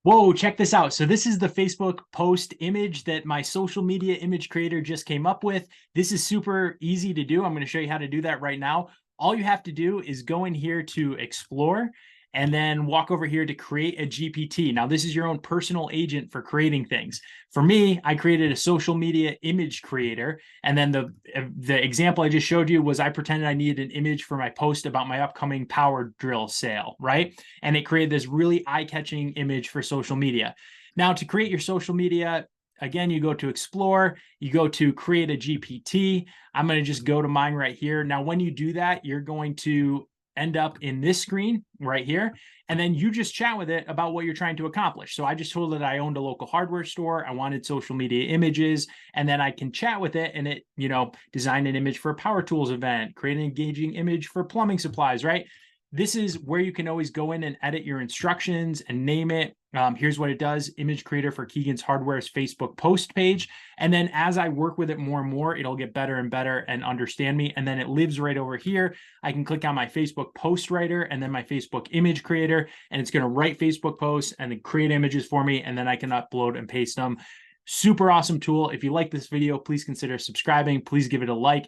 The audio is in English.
Whoa, check this out. So this is the Facebook post image that my social media image creator just came up with. This is super easy to do. I'm going to show you how to do that right now. All you have to do is go in here to explore and then walk over here to create a GPT. Now, this is your own personal agent for creating things. For me, I created a social media image creator. And then the example I just showed you was I pretended I needed an image for my post about my upcoming power drill sale, right? And it created this really eye-catching image for social media. Now, to create your social media, again, you go to explore, you go to create a GPT. I'm going to just go to mine right here. Now, when you do that, you're going to end up in this screen right here. And then you just chat with it about what you're trying to accomplish. So I just told it I owned a local hardware store. I wanted social media images, and then I can chat with it and it, design an image for a power tools event, create an engaging image for plumbing supplies, right? This is where you can always go in and edit your instructions and name it. Here's what it does: image creator for Keegan's Hardware's Facebook post page. And then as I work with it more and more, it'll get better and better and understand me. And then it lives right over here. I can click on my Facebook post writer and then my Facebook image creator, and it's going to write Facebook posts and then create images for me. And then I can upload and paste them. Super awesome tool. If you like this video, please consider subscribing. Please give it a like.